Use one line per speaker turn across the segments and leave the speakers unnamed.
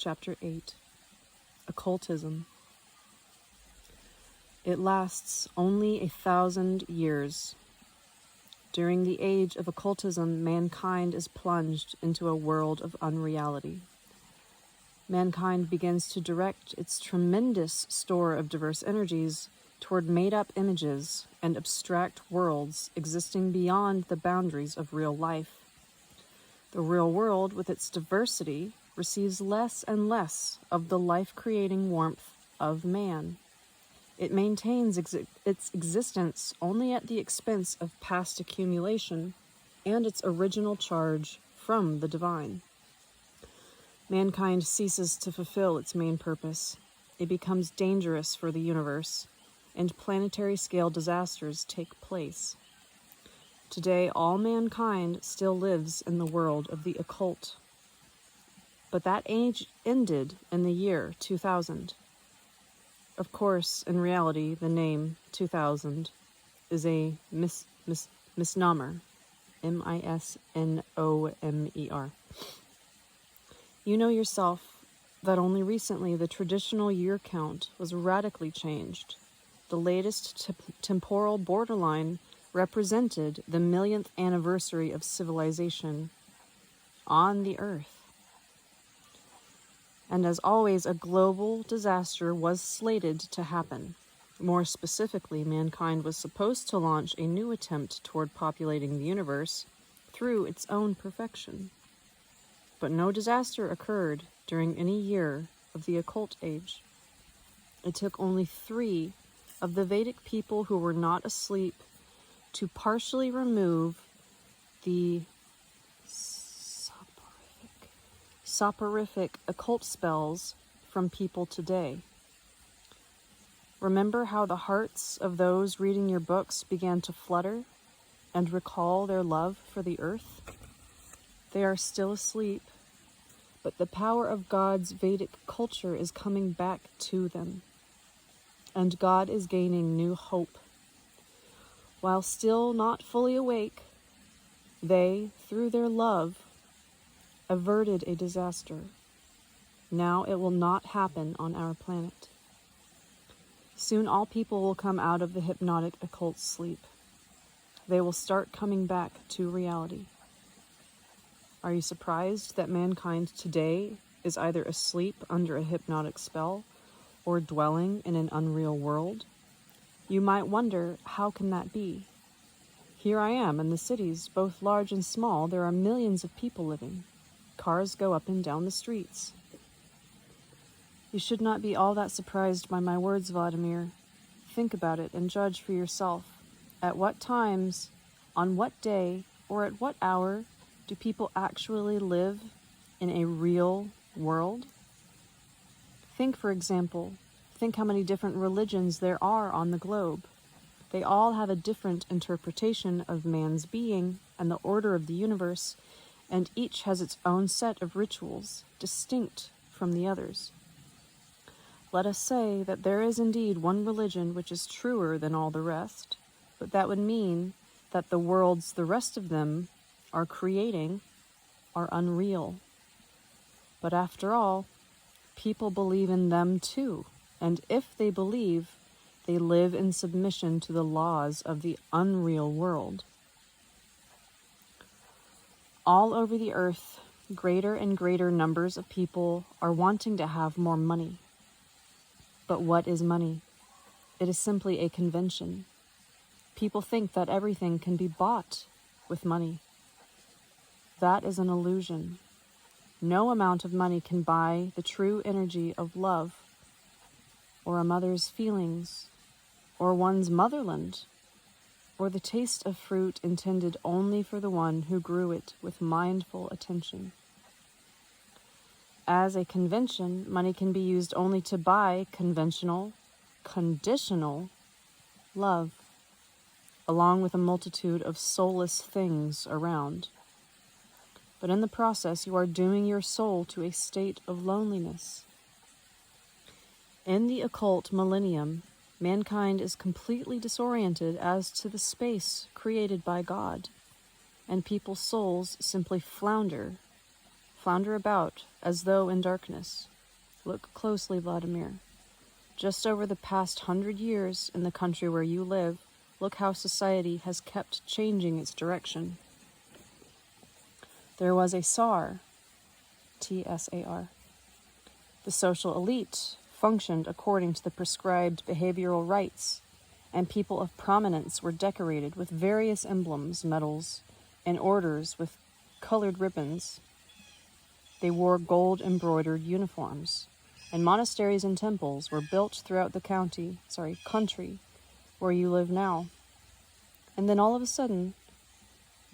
Chapter 8. Occultism. It lasts only 1,000 years. During the age of occultism, mankind is plunged into a world of unreality. Mankind begins to direct its tremendous store of diverse energies toward made-up images and abstract worlds existing beyond the boundaries of real life. The real world, with its diversity, receives less and less of the life-creating warmth of man. It maintains its existence only at the expense of past accumulation and its original charge from the divine. Mankind ceases to fulfill its main purpose. It becomes dangerous for the universe, and planetary-scale disasters take place. Today, all mankind still lives in the world of the occult. But that age ended in the year 2000. Of course, in reality, the name 2000 is a misnomer. M-I-S-N-O-M-E-R. You know yourself that only recently the traditional year count was radically changed. The latest temporal borderline represented the 1,000,000th anniversary of civilization on the Earth. And as always, a global disaster was slated to happen. More specifically, mankind was supposed to launch a new attempt toward populating the universe through its own perfection. But no disaster occurred during any year of the occult age. It took only 3 of the Vedic people who were not asleep to partially remove the soporific occult spells from people today. Remember how the hearts of those reading your books began to flutter and recall their love for the earth? They are still asleep, but the power of God's Vedic culture is coming back to them, and God is gaining new hope. While still not fully awake, they, through their love, averted a disaster. Now it will not happen on our planet. Soon all people will come out of the hypnotic occult sleep. They will start coming back to reality. Are you surprised that mankind today is either asleep under a hypnotic spell or dwelling in an unreal world? You might wonder, how can that be? Here I am in the cities, both large and small. There are millions of people living. Cars go up and down the streets. You should not be all that surprised by my words, Vladimir. Think about it and judge for yourself. At what times, on what day, or at what hour do people actually live in a real world? Think, for example, how many different religions there are on the globe. They all have a different interpretation of man's being and the order of the universe, and each has its own set of rituals, distinct from the others. Let us say that there is indeed one religion which is truer than all the rest, but that would mean that the worlds the rest of them are creating are unreal. But after all, people believe in them too, and if they believe, they live in submission to the laws of the unreal world. All over the earth, greater and greater numbers of people are wanting to have more money. But what is money? It is simply a convention. People think that everything can be bought with money. That is an illusion. No amount of money can buy the true energy of love, or a mother's feelings, or one's motherland, or the taste of fruit intended only for the one who grew it with mindful attention. As a convention, money can be used only to buy conventional, conditional love, along with a multitude of soulless things around. But in the process, you are dooming your soul to a state of loneliness. In the occult millennium, mankind is completely disoriented as to the space created by God, and people's souls simply flounder about as though in darkness. Look closely, Vladimir. Just over the past 100 years in the country where you live, look how society has kept changing its direction. There was a Tsar, T-S-A-R. The social elite functioned according to the prescribed behavioral rites, and people of prominence were decorated with various emblems, medals, and orders with colored ribbons. They wore gold-embroidered uniforms, and monasteries and temples were built throughout the country where you live now. And then all of a sudden,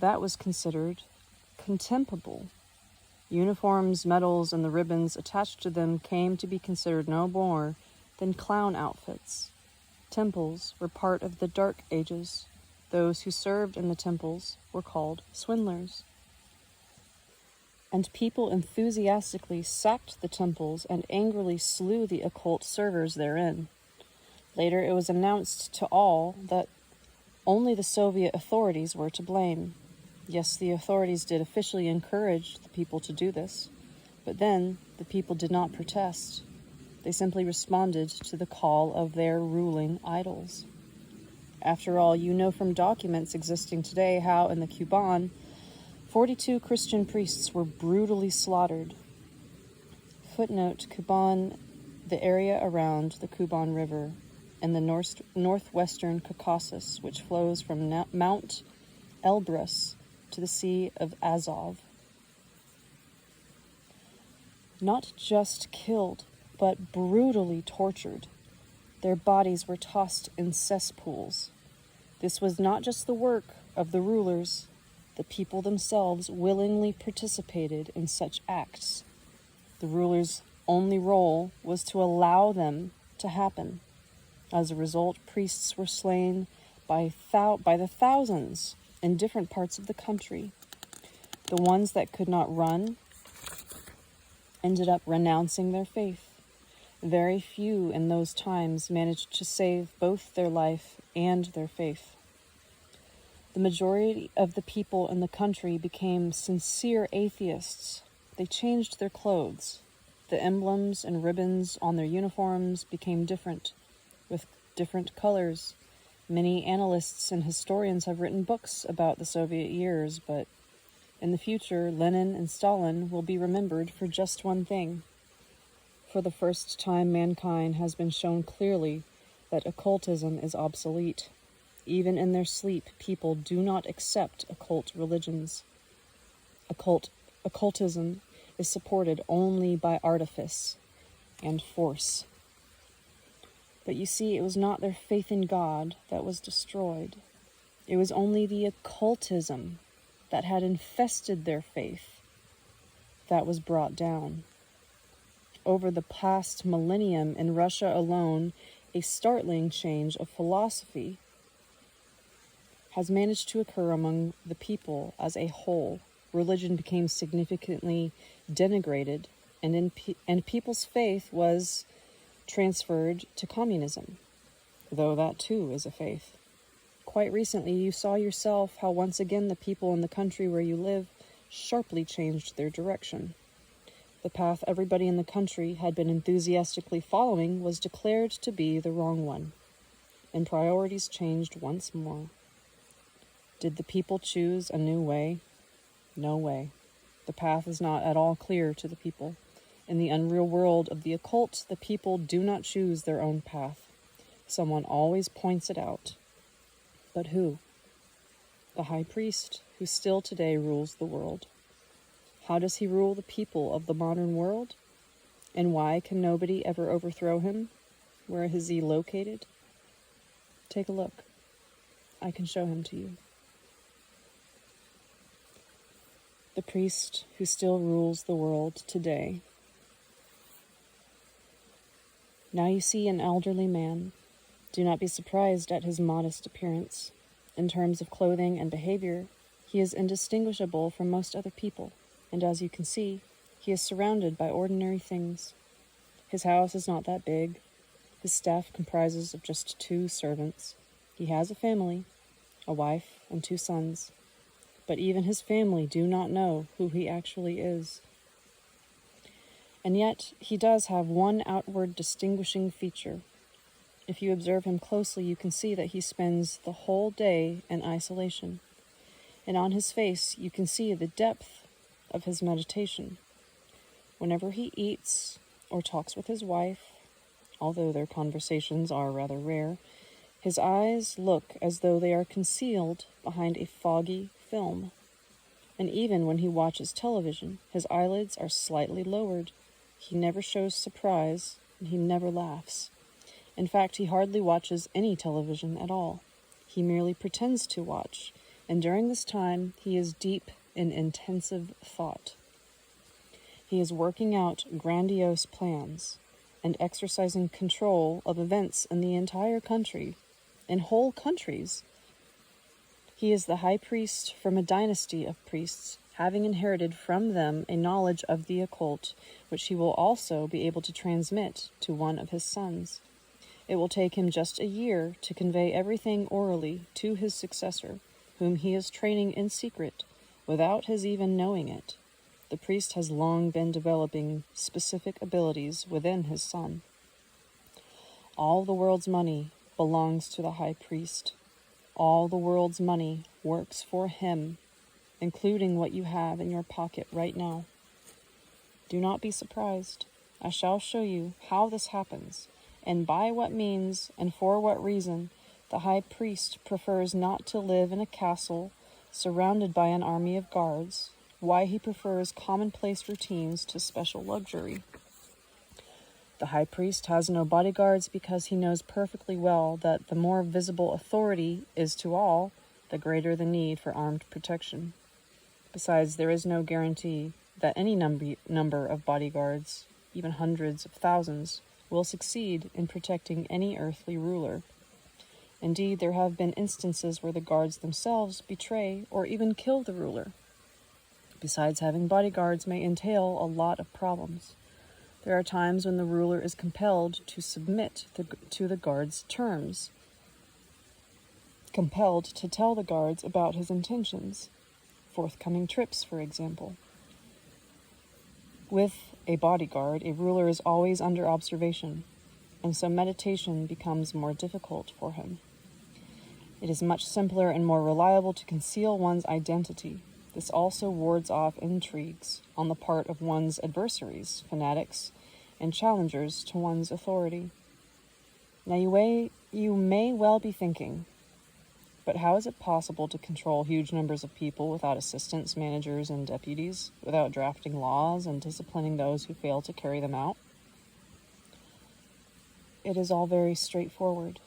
that was considered contemptible. Uniforms, medals, and the ribbons attached to them came to be considered no more than clown outfits. Temples were part of the Dark Ages. Those who served in the temples were called swindlers. And people enthusiastically sacked the temples and angrily slew the occult servers therein. Later it was announced to all that only the Soviet authorities were to blame. Yes, the authorities did officially encourage the people to do this, but then the people did not protest. They simply responded to the call of their ruling idols. After all, you know from documents existing today how in the Kuban, 42 Christian priests were brutally slaughtered. Footnote, Kuban, the area around the Kuban River and the northwestern Caucasus, which flows from Mount Elbrus to the Sea of Azov. Not just killed, but brutally tortured. Their bodies were tossed in cesspools. This was not just the work of the rulers. The people themselves willingly participated in such acts. The rulers' only role was to allow them to happen. As a result, priests were slain by the thousands in different parts of the country. The ones that could not run ended up renouncing their faith. Very few in those times managed to save both their life and their faith. The majority of the people in the country became sincere atheists. They changed their clothes. The emblems and ribbons on their uniforms became different, with different colors. Many analysts and historians have written books about the Soviet years, but in the future, Lenin and Stalin will be remembered for just one thing. For the first time, mankind has been shown clearly that occultism is obsolete. Even in their sleep, people do not accept occult religions. Occultism is supported only by artifice and force. But you see, it was not their faith in God that was destroyed. It was only the occultism that had infested their faith that was brought down. Over the past millennium in Russia alone, a startling change of philosophy has managed to occur among the people as a whole. Religion became significantly denigrated, and people's faith was transferred to communism, though that too is a faith. Quite recently, you saw yourself how once again the people in the country where you live sharply changed their direction. The path everybody in the country had been enthusiastically following was declared to be the wrong one, and priorities changed once more. Did the people choose a new way? No way. The path is not at all clear to the people. In the unreal world of the occult, the people do not choose their own path. Someone always points it out. But who? The high priest, who still today rules the world. How does he rule the people of the modern world? And why can nobody ever overthrow him? Where is he located? Take a look. I can show him to you. The priest who still rules the world today. Now you see an elderly man. Do not be surprised at his modest appearance. In terms of clothing and behavior, he is indistinguishable from most other people, and as you can see, he is surrounded by ordinary things. His house is not that big. His staff comprises of just 2 servants. He has a family, a wife and 2 sons. But even his family do not know who he actually is. And yet he does have one outward distinguishing feature. If you observe him closely, you can see that he spends the whole day in isolation. And on his face, you can see the depth of his meditation. Whenever he eats or talks with his wife, although their conversations are rather rare, his eyes look as though they are concealed behind a foggy film. And even when he watches television, his eyelids are slightly lowered. He never shows surprise, and he never laughs. In fact, he hardly watches any television at all. He merely pretends to watch, and during this time, he is deep in intensive thought. He is working out grandiose plans and exercising control of events in the entire country, in whole countries. He is the high priest from a dynasty of priests, having inherited from them a knowledge of the occult, which he will also be able to transmit to one of his sons. It will take him just a year to convey everything orally to his successor, whom he is training in secret, without his even knowing it. The priest has long been developing specific abilities within his son. All the world's money belongs to the high priest. All the world's money works for him, including what you have in your pocket right now. Do not be surprised. I shall show you how this happens, and by what means and for what reason the high priest prefers not to live in a castle surrounded by an army of guards, why he prefers commonplace routines to special luxury. The high priest has no bodyguards because he knows perfectly well that the more visible authority is to all, the greater the need for armed protection. Besides, there is no guarantee that any number of bodyguards, even hundreds of thousands, will succeed in protecting any earthly ruler. Indeed, there have been instances where the guards themselves betray or even kill the ruler. Besides, having bodyguards may entail a lot of problems. There are times when the ruler is compelled to submit to the guards' terms, compelled to tell the guards about his intentions, forthcoming trips, for example. With a bodyguard, a ruler is always under observation, and so meditation becomes more difficult for him. It is much simpler and more reliable to conceal one's identity. This also wards off intrigues on the part of one's adversaries, fanatics, and challengers to one's authority. Now you may well be thinking, but how is it possible to control huge numbers of people without assistants, managers, and deputies, without drafting laws and disciplining those who fail to carry them out? It is all very straightforward.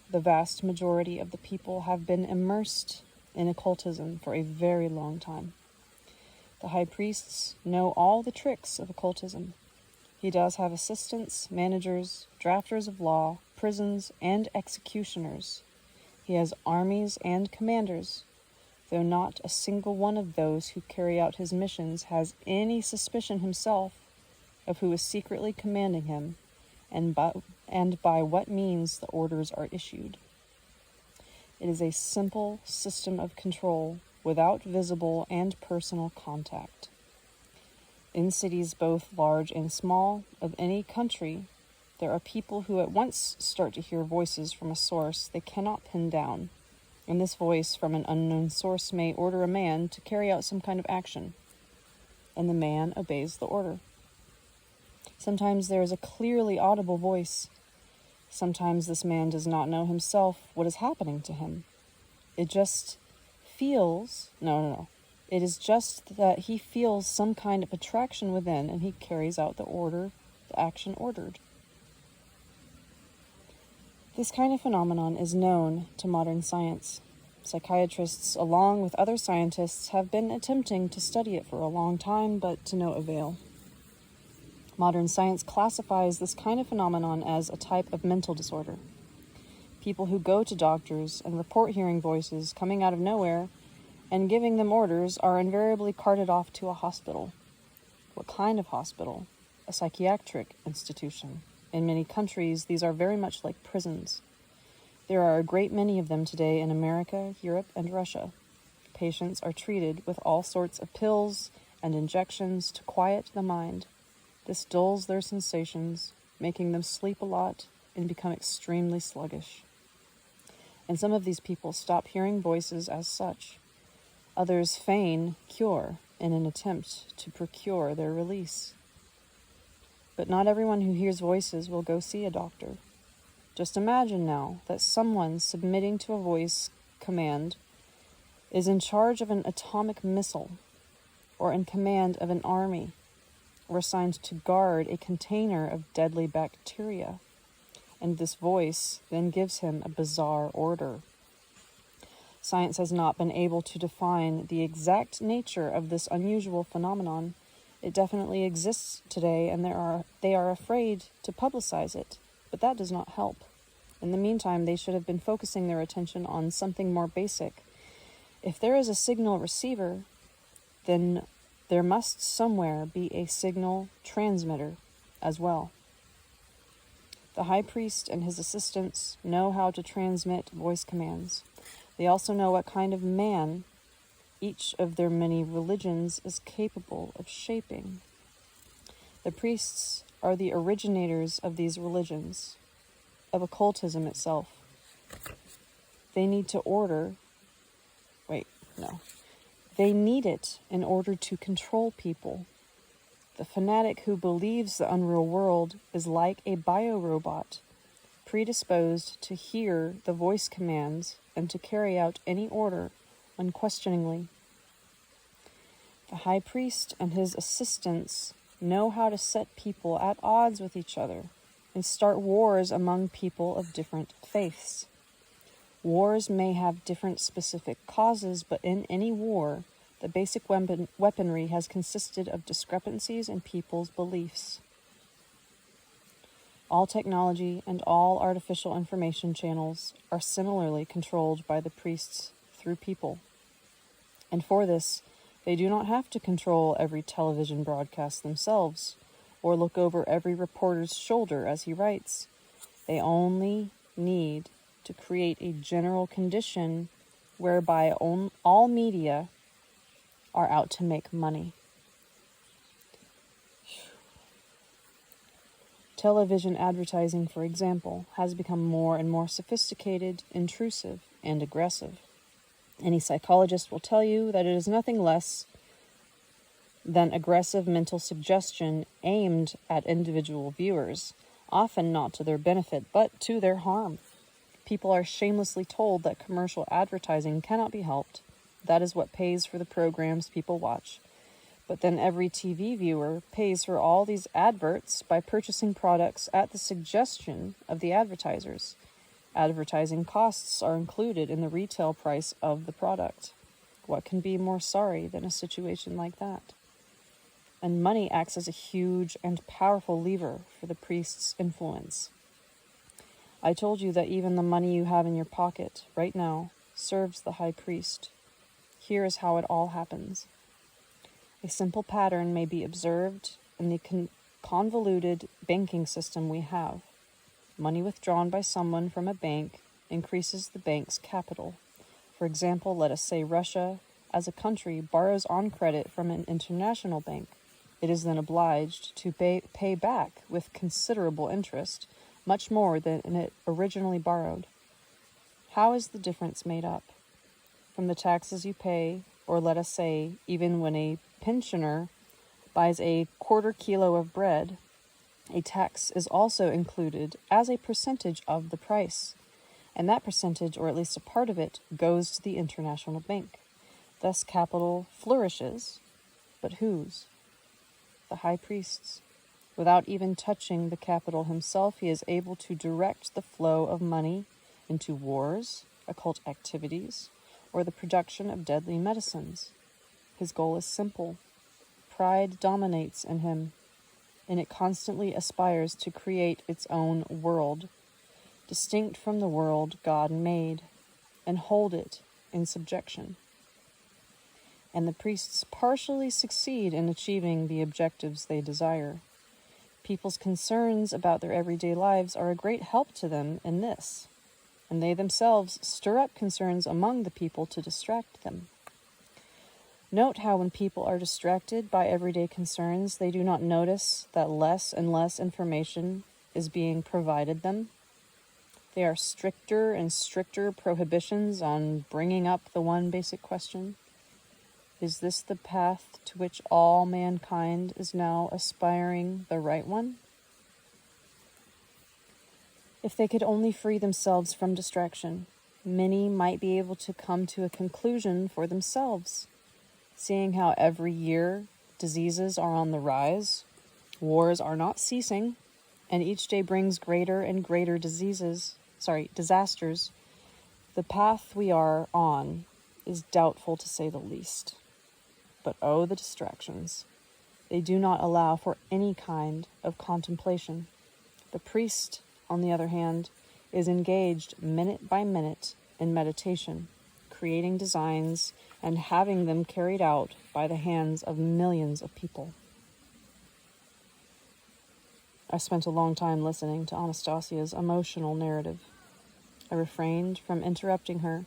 The vast majority of the people have been immersed in occultism for a very long time. The high priests know all the tricks of occultism. He does have assistants, managers, drafters of law, prisons, and executioners. He has armies and commanders, though not a single one of those who carry out his missions has any suspicion himself of who is secretly commanding him and by what means the orders are issued. It is a simple system of control without visible and personal contact. In cities both large and small of any country, there are people who at once start to hear voices from a source they cannot pin down, and this voice from an unknown source may order a man to carry out some kind of action, and the man obeys the order. Sometimes there is a clearly audible voice. Sometimes this man does not know himself what is happening to him. It just feels, It is just that he feels some kind of attraction within, and he carries out the action ordered. This kind of phenomenon is known to modern science. Psychiatrists, along with other scientists, have been attempting to study it for a long time, but to no avail. Modern science classifies this kind of phenomenon as a type of mental disorder. People who go to doctors and report hearing voices coming out of nowhere and giving them orders are invariably carted off to a hospital. What kind of hospital? A psychiatric institution. In many countries, these are very much like prisons. There are a great many of them today in America, Europe, and Russia. Patients are treated with all sorts of pills and injections to quiet the mind. This dulls their sensations, making them sleep a lot and become extremely sluggish. And some of these people stop hearing voices as such. Others feign cure in an attempt to procure their release. But not everyone who hears voices will go see a doctor. Just imagine now that someone submitting to a voice command is in charge of an atomic missile, or in command of an army, or assigned to guard a container of deadly bacteria, and this voice then gives him a bizarre order. Science has not been able to define the exact nature of this unusual phenomenon. It definitely exists today, and they are afraid to publicize it, but that does not help. In the meantime, they should have been focusing their attention on something more basic. If there is a signal receiver, then there must somewhere be a signal transmitter as well. The high priest and his assistants know how to transmit voice commands. They also know what kind of man each of their many religions is capable of shaping. The priests are the originators of these religions, of occultism itself. They need it in order to control people. The fanatic who believes the unreal world is like a biorobot, predisposed to hear the voice commands and to carry out any order unquestioningly. The high priest and his assistants know how to set people at odds with each other and start wars among people of different faiths. Wars may have different specific causes, but in any war, the basic weaponry has consisted of discrepancies in people's beliefs. All technology and all artificial information channels are similarly controlled by the priests through people. And for this, they do not have to control every television broadcast themselves, or look over every reporter's shoulder as he writes. They only need to create a general condition whereby all media are out to make money. Television advertising, for example, has become more and more sophisticated, intrusive, and aggressive. Any psychologist will tell you that it is nothing less than aggressive mental suggestion aimed at individual viewers, often not to their benefit, but to their harm. People are shamelessly told that commercial advertising cannot be helped. That is what pays for the programs people watch. But then every TV viewer pays for all these adverts by purchasing products at the suggestion of the advertisers. Advertising costs are included in the retail price of the product. What can be more sorry than a situation like that? And money acts as a huge and powerful lever for the priest's influence. I told you that even the money you have in your pocket right now serves the high priest. Here is how it all happens. A simple pattern may be observed in the convoluted banking system we have. Money withdrawn by someone from a bank increases the bank's capital. For example, let us say Russia, as a country, borrows on credit from an international bank. It is then obliged to pay back with considerable interest, much more than it originally borrowed. How is the difference made up? From the taxes you pay, or let us say, even when a pensioner buys a quarter kilo of bread, a tax is also included as a percentage of the price, and that percentage, or at least a part of it, goes to the international bank. Thus capital flourishes, but whose? The high priest's. Without even touching the capital himself, he is able to direct the flow of money into wars, occult activities, or the production of deadly medicines. His goal is simple. Pride dominates in him, and it constantly aspires to create its own world, distinct from the world God made, and hold it in subjection. And the priests partially succeed in achieving the objectives they desire. People's concerns about their everyday lives are a great help to them in this, and they themselves stir up concerns among the people to distract them. Note how when people are distracted by everyday concerns, they do not notice that less and less information is being provided them. There are stricter and stricter prohibitions on bringing up the one basic question. Is this the path to which all mankind is now aspiring, the right one? If they could only free themselves from distraction, many might be able to come to a conclusion for themselves. Seeing how every year diseases are on the rise, wars are not ceasing, and each day brings greater and greater disasters, the path we are on is doubtful to say the least. But oh, the distractions. They do not allow for any kind of contemplation. The priest, on the other hand, is engaged minute by minute in meditation, creating designs and having them carried out by the hands of millions of people. I spent a long time listening to Anastasia's emotional narrative. I refrained from interrupting her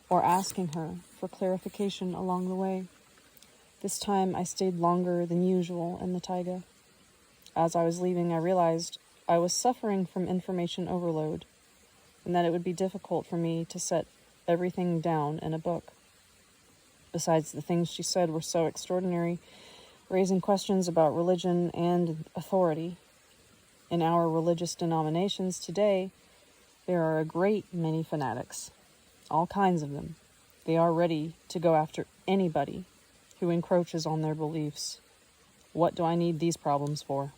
or asking her for clarification along the way. This time I stayed longer than usual in the taiga. As I was leaving, I realized I was suffering from information overload, and that it would be difficult for me to set everything down in a book. Besides, the things she said were so extraordinary, raising questions about religion and authority. In our religious denominations today, there are a great many fanatics, all kinds of them. They are ready to go after anybody who encroaches on their beliefs. What do I need these problems for?